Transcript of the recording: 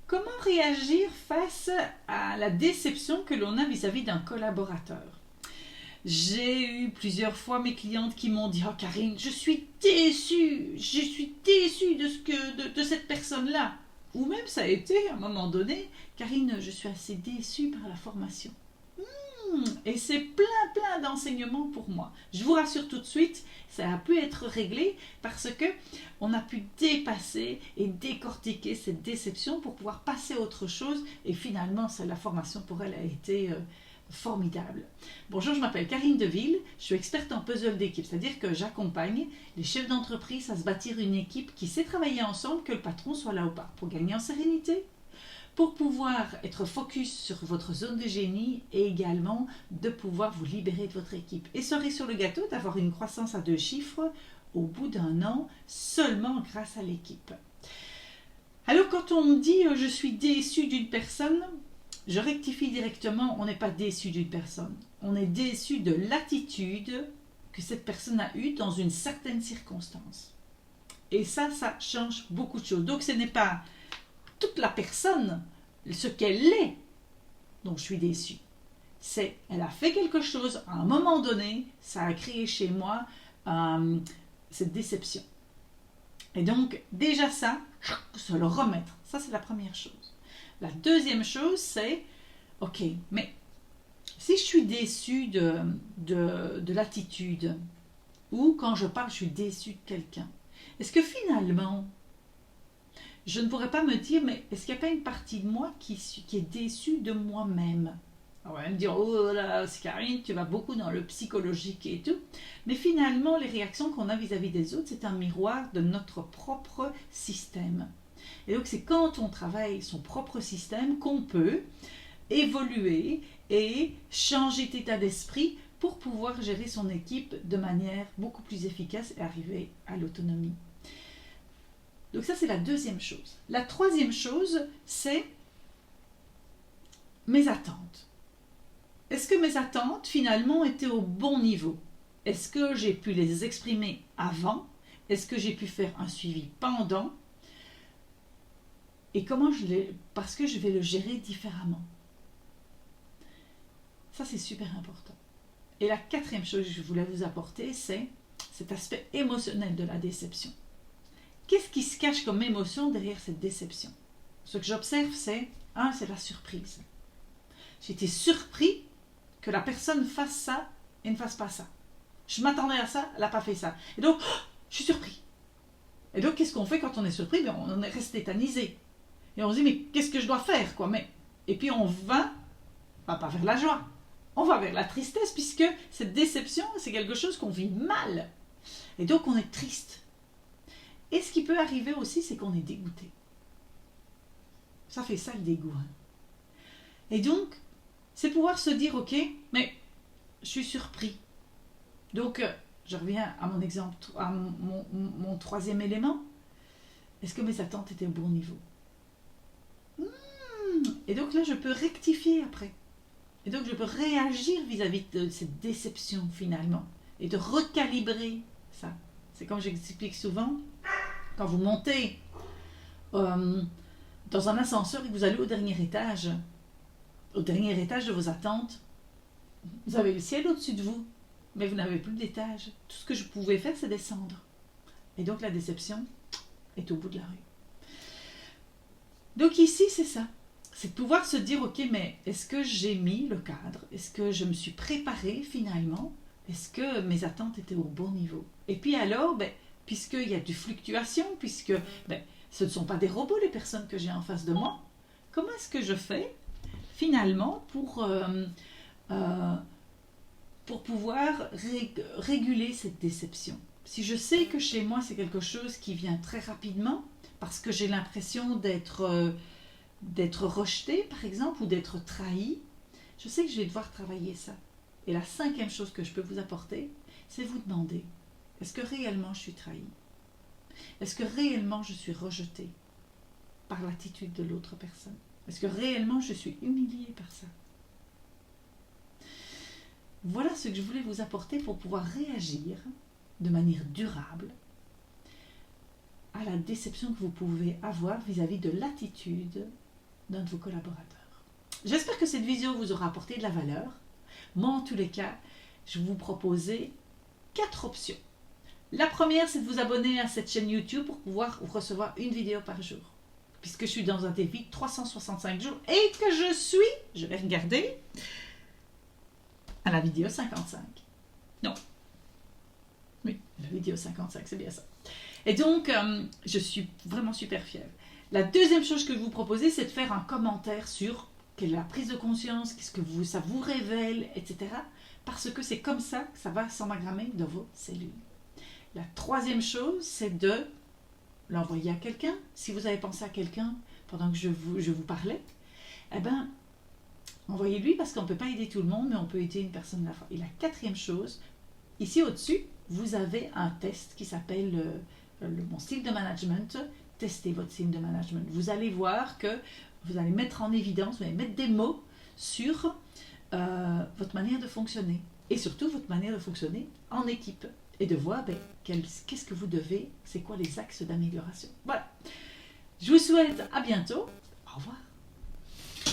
Comment réagir face à la déception que l'on a vis-à-vis d'un collaborateur? J'ai eu plusieurs fois mes clientes qui m'ont dit « Oh Karine, je suis déçue de cette personne-là. » Ou même ça a été à un moment donné « Karine, je suis assez déçue par la formation. » Et c'est plein d'enseignements pour moi. Je vous rassure tout de suite, ça a pu être réglé parce que on a pu dépasser et décortiquer cette déception pour pouvoir passer à autre chose. Et finalement, la formation pour elle a été formidable. Bonjour, je m'appelle Karine Deville, je suis experte en puzzle d'équipe, c'est-à-dire que j'accompagne les chefs d'entreprise à se bâtir une équipe qui sait travailler ensemble, que le patron soit là ou pas, pour gagner en sérénité, pour pouvoir être focus sur votre zone de génie et également de pouvoir vous libérer de votre équipe. Et cerise sur le gâteau, d'avoir une croissance à 2 chiffres au bout d'un an seulement grâce à l'équipe. Alors quand on me dit je suis déçu d'une personne, je rectifie directement, on n'est pas déçu d'une personne. On est déçu de l'attitude que cette personne a eue dans une certaine circonstance. Et ça change beaucoup de choses. Donc ce n'est pas toute la personne, ce qu'elle est, dont je suis déçue. C'est, elle a fait quelque chose à un moment donné, ça a créé chez moi cette déception. Et donc, déjà ça, se le remettre. Ça, c'est la première chose. La deuxième chose, c'est, ok, mais si je suis déçue de l'attitude, ou quand je parle, je suis déçue de quelqu'un, est-ce que finalement, je ne pourrais pas me dire, mais est-ce qu'il n'y a pas une partie de moi qui est déçue de moi-même? On va me dire, oh là, Karine, tu vas beaucoup dans le psychologique et tout. Mais finalement, les réactions qu'on a vis-à-vis des autres, c'est un miroir de notre propre système. Et donc, c'est quand on travaille son propre système qu'on peut évoluer et changer d'état d'esprit pour pouvoir gérer son équipe de manière beaucoup plus efficace et arriver à l'autonomie. Donc ça, c'est la deuxième chose. La troisième chose, c'est mes attentes. Est-ce que mes attentes, finalement, étaient au bon niveau? Est-ce que j'ai pu les exprimer avant? Est-ce que j'ai pu faire un suivi pendant? Et comment parce que je vais le gérer différemment. Ça, c'est super important. Et la quatrième chose que je voulais vous apporter, c'est cet aspect émotionnel de la déception. Qu'est-ce qui se cache comme émotion derrière cette déception? Ce que j'observe, c'est la surprise. J'ai été surpris que la personne fasse ça et ne fasse pas ça. Je m'attendais à ça, elle n'a pas fait ça. Et donc, je suis surpris. Et donc, qu'est-ce qu'on fait quand on est surpris? On est resté tétanisé. Et on se dit, mais qu'est-ce que je dois faire, quoi? Et puis on va pas vers la joie. On va vers la tristesse, puisque cette déception, c'est quelque chose qu'on vit mal. Et donc, on est triste. Et ce qui peut arriver aussi, c'est qu'on est dégoûté. Ça fait ça le dégoût. Et donc, c'est pouvoir se dire, ok, mais je suis surpris. Donc, je reviens à mon exemple, à mon troisième élément. Est-ce que mes attentes étaient au bon niveau? Et donc là, je peux rectifier après. Et donc, je peux réagir vis-à-vis de cette déception finalement. Et de recalibrer ça. C'est comme j'explique souvent, quand vous montez dans un ascenseur et que vous allez au dernier étage de vos attentes, vous avez le ciel au-dessus de vous, mais vous n'avez plus d'étage. Tout ce que je pouvais faire, c'est descendre. Et donc la déception est au bout de la rue. Donc ici, c'est ça. C'est de pouvoir se dire, ok, mais est-ce que j'ai mis le cadre? Est-ce que je me suis préparée finalement? Est-ce que mes attentes étaient au bon niveau? Et puis alors, puisqu'il y a du fluctuation, puisque ce ne sont pas des robots les personnes que j'ai en face de moi, comment est-ce que je fais finalement pour pouvoir réguler cette déception? Si je sais que chez moi c'est quelque chose qui vient très rapidement, parce que j'ai l'impression d'être rejetée par exemple, ou d'être trahie, je sais que je vais devoir travailler ça. Et la cinquième chose que je peux vous apporter, c'est vous demander, est-ce que réellement je suis trahie? Est-ce que réellement je suis rejetée par l'attitude de l'autre personne? Est-ce que réellement je suis humiliée par ça? Voilà ce que je voulais vous apporter pour pouvoir réagir de manière durable à la déception que vous pouvez avoir vis-à-vis de l'attitude d'un de vos collaborateurs. J'espère que cette vidéo vous aura apporté de la valeur. Moi, en tous les cas, je vais vous proposer 4 options. La première, c'est de vous abonner à cette chaîne YouTube pour pouvoir recevoir une vidéo par jour. Puisque je suis dans un défi de 365 jours et que je vais regarder, à la vidéo 55. Non. Oui, la vidéo 55, c'est bien ça. Et donc, je suis vraiment super fière. La deuxième chose que je vous propose, c'est de faire un commentaire sur quelle est la prise de conscience, qu'est-ce que ça vous révèle, etc. Parce que c'est comme ça que ça va s'emmagrammer dans vos cellules. La troisième chose, c'est de l'envoyer à quelqu'un. Si vous avez pensé à quelqu'un pendant que je vous parlais, eh bien, envoyez-lui parce qu'on ne peut pas aider tout le monde, mais on peut aider une personne à la fois. Et la quatrième chose, ici au-dessus, vous avez un test qui s'appelle mon style de management. Testez votre style de management. Vous allez voir que vous allez mettre en évidence, vous allez mettre des mots sur votre manière de fonctionner. Et surtout votre manière de fonctionner en équipe. Et de voir qu'est-ce que vous devez, c'est quoi les axes d'amélioration. Voilà. Je vous souhaite à bientôt. Au revoir.